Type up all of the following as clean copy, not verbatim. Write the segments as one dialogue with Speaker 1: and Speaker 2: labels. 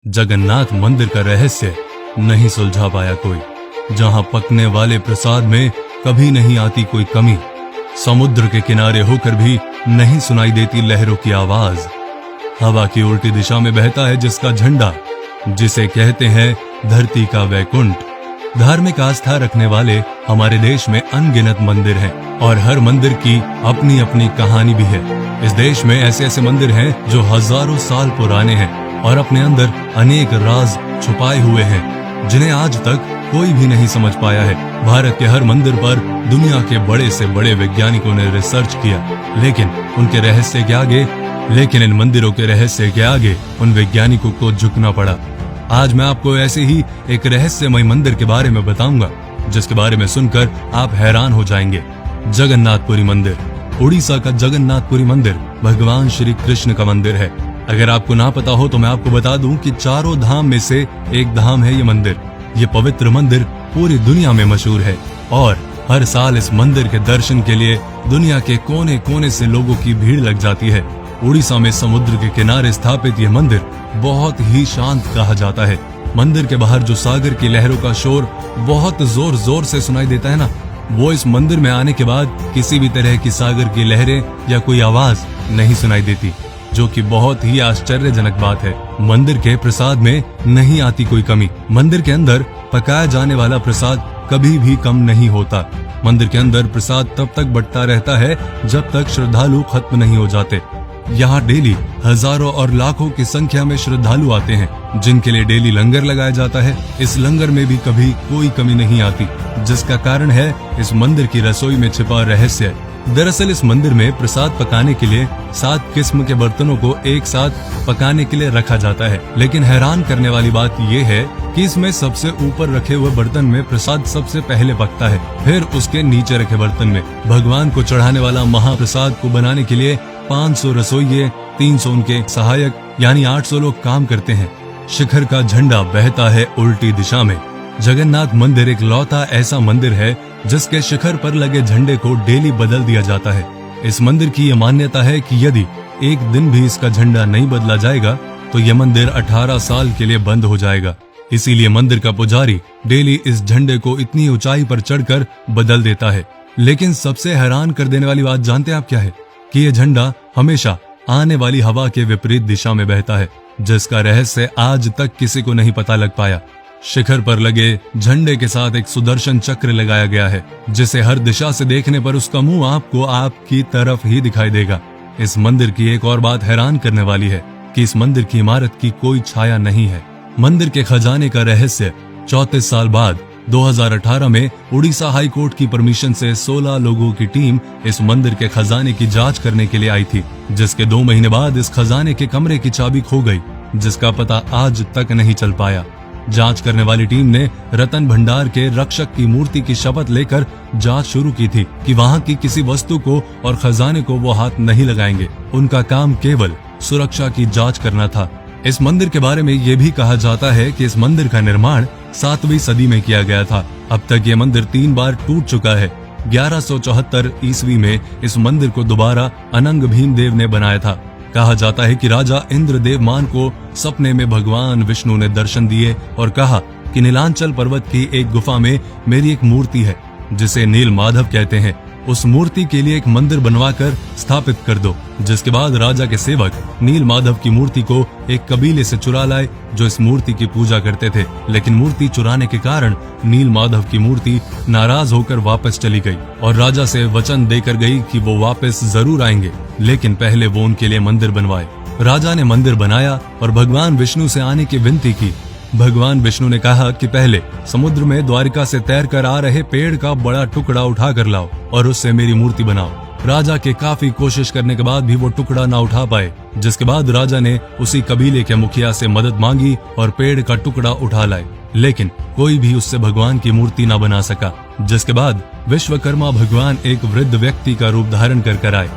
Speaker 1: जगन्नाथ मंदिर का रहस्य नहीं सुलझा पाया कोई। जहां पकने वाले प्रसाद में कभी नहीं आती कोई कमी, समुद्र के किनारे होकर भी नहीं सुनाई देती लहरों की आवाज, हवा की उल्टी दिशा में बहता है जिसका झंडा, जिसे कहते हैं धरती का वैकुंठ। धार्मिक आस्था रखने वाले हमारे देश में अनगिनत मंदिर हैं और हर मंदिर की अपनी अपनी कहानी भी है। इस देश में ऐसे ऐसे मंदिर हैं जो हजारों साल पुराने हैं और अपने अंदर अनेक राज छुपाए हुए हैं जिन्हें आज तक कोई भी नहीं समझ पाया है। भारत के हर मंदिर पर दुनिया के बड़े से बड़े वैज्ञानिकों ने रिसर्च किया, लेकिन इन मंदिरों के रहस्य के आगे उन वैज्ञानिकों को झुकना पड़ा। आज मैं आपको ऐसे ही एक रहस्यमय मंदिर के बारे में बताऊंगा जिसके बारे में सुनकर आप हैरान हो जाएंगे। जगन्नाथपुरी मंदिर। उड़ीसा का जगन्नाथपुरी मंदिर भगवान श्री कृष्ण का मंदिर है। अगर आपको ना पता हो तो मैं आपको बता दूं कि चारों धाम में से एक धाम है ये मंदिर। ये पवित्र मंदिर पूरी दुनिया में मशहूर है और हर साल इस मंदिर के दर्शन के लिए दुनिया के कोने कोने से लोगों की भीड़ लग जाती है। उड़ीसा में समुद्र के किनारे स्थापित यह मंदिर बहुत ही शांत कहा जाता है। मंदिर के बाहर जो सागर की लहरों का शोर बहुत जोर जोर से सुनाई देता है ना, वो इस मंदिर में आने के बाद किसी भी तरह की सागर की लहरें या कोई आवाज नहीं सुनाई देती, जो कि बहुत ही आश्चर्यजनक बात है। मंदिर के प्रसाद में नहीं आती कोई कमी। मंदिर के अंदर पकाया जाने वाला प्रसाद कभी भी कम नहीं होता। मंदिर के अंदर प्रसाद तब तक बंटता रहता है जब तक श्रद्धालु खत्म नहीं हो जाते। यहाँ डेली हजारों और लाखों की संख्या में श्रद्धालु आते हैं जिनके लिए डेली लंगर लगाया जाता है। इस लंगर में भी कभी कोई कमी नहीं आती, जिसका कारण है इस मंदिर की रसोई में छिपा रहस्य। दरअसल इस मंदिर में प्रसाद पकाने के लिए 7 किस्म के बर्तनों को एक साथ पकाने के लिए रखा जाता है, लेकिन हैरान करने वाली बात यह है कि इसमें सबसे ऊपर रखे हुए बर्तन में प्रसाद सबसे पहले पकता है, फिर उसके नीचे रखे बर्तन में। भगवान को चढ़ाने वाला महाप्रसाद को बनाने के लिए 500 रसोइये, 300 उनके सहायक यानी 800 लोग काम करते हैं। शिखर का झंडा बहता है उल्टी दिशा में। जगन्नाथ मंदिर एक लौता ऐसा मंदिर है जिसके शिखर पर लगे झंडे को डेली बदल दिया जाता है। इस मंदिर की यह मान्यता है कि यदि एक दिन भी इसका झंडा नहीं बदला जाएगा तो यह मंदिर 18 साल के लिए बंद हो जाएगा। इसीलिए मंदिर का पुजारी डेली इस झंडे को इतनी ऊंचाई पर चढ़कर बदल देता है। लेकिन सबसे हैरान कर देने वाली बात जानते हैं आप क्या है? कि यह झंडा हमेशा आने वाली हवा के विपरीत दिशा में बहता है, जिसका रहस्य आज तक किसी को नहीं पता लग पाया। शिखर पर लगे झंडे के साथ एक सुदर्शन चक्र लगाया गया है, जिसे हर दिशा से देखने पर उसका मुंह आपको आपकी तरफ ही दिखाई देगा। इस मंदिर की एक और बात हैरान करने वाली है कि इस मंदिर की इमारत की कोई छाया नहीं है। मंदिर के खजाने का रहस्य 34 साल बाद 2018 में उड़ीसा हाई कोर्ट की परमिशन से 16 लोगों की टीम इस मंदिर के खजाने की जांच करने के लिए आई थी, जिसके 2 महीने बाद इस खजाने के कमरे की चाबी खो गई, जिसका पता आज तक नहीं चल पाया। जांच करने वाली टीम ने रतन भंडार के रक्षक की मूर्ति की शपथ लेकर जांच शुरू की थी कि वहां की किसी वस्तु को और खजाने को वो हाथ नहीं लगाएंगे। उनका काम केवल सुरक्षा की जांच करना था। इस मंदिर के बारे में ये भी कहा जाता है कि इस मंदिर का निर्माण 7वीं सदी में किया गया था। अब तक ये मंदिर 3 बार टूट चुका है। 1174 ईस्वी में इस मंदिर को दोबारा अनंग भीमदेव ने बनाया था। कहा जाता है कि राजा इंद्रदेवमान को सपने में भगवान विष्णु ने दर्शन दिए और कहा कि नीलांचल पर्वत की एक गुफा में मेरी एक मूर्ति है जिसे नील माधव कहते हैं, उस मूर्ति के लिए एक मंदिर बनवाकर स्थापित कर दो। जिसके बाद राजा के सेवक नील माधव की मूर्ति को एक कबीले से चुरा लाए जो इस मूर्ति की पूजा करते थे, लेकिन मूर्ति चुराने के कारण नील माधव की मूर्ति नाराज होकर वापस चली गई और राजा से वचन देकर गई कि वो वापस जरूर आएंगे, लेकिन पहले वो उनके लिए मंदिर बनवाए। राजा ने मंदिर बनाया और भगवान विष्णु से आने की विनती की। भगवान विष्णु ने कहा कि पहले समुद्र में द्वारिका से तैरकर आ रहे पेड़ का बड़ा टुकड़ा उठा कर लाओ और उससे मेरी मूर्ति बनाओ। राजा के काफी कोशिश करने के बाद भी वो टुकड़ा ना उठा पाए, जिसके बाद राजा ने उसी कबीले के मुखिया से मदद मांगी और पेड़ का टुकड़ा उठा लाए, लेकिन कोई भी उससे भगवान की मूर्ति ना बना सका। जिसके बाद विश्वकर्मा भगवान एक वृद्ध व्यक्ति का रूप धारण कर आए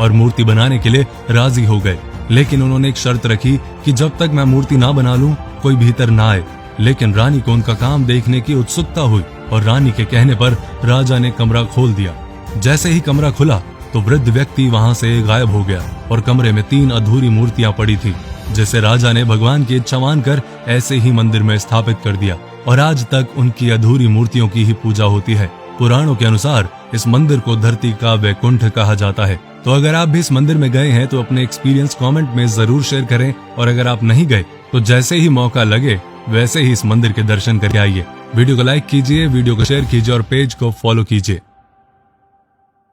Speaker 1: और मूर्ति बनाने के लिए राजी हो गए, लेकिन उन्होंने एक शर्त रखी कि जब तक मैं मूर्ति ना बना लूं कोई भीतर ना आए। लेकिन रानी को उनका काम देखने की उत्सुकता हुई और रानी के कहने पर राजा ने कमरा खोल दिया। जैसे ही कमरा खुला तो वृद्ध व्यक्ति वहां से गायब हो गया और कमरे में 3 अधूरी मूर्तियां पड़ी थी। जिसे राजा ने भगवान की इच्छा मानकर ऐसे ही मंदिर में स्थापित कर दिया और आज तक उनकी अधूरी मूर्तियों की ही पूजा होती है। पुराणों के अनुसार इस मंदिर को धरती का वैकुंठ कहा जाता है। तो अगर आप भी इस मंदिर में गए हैं तो अपने एक्सपीरियंस कमेंट में जरूर शेयर करें, और अगर आप नहीं गए तो जैसे ही मौका लगे वैसे ही इस मंदिर के दर्शन करके आइए। वीडियो को लाइक कीजिए, वीडियो को शेयर कीजिए और पेज को फॉलो कीजिए।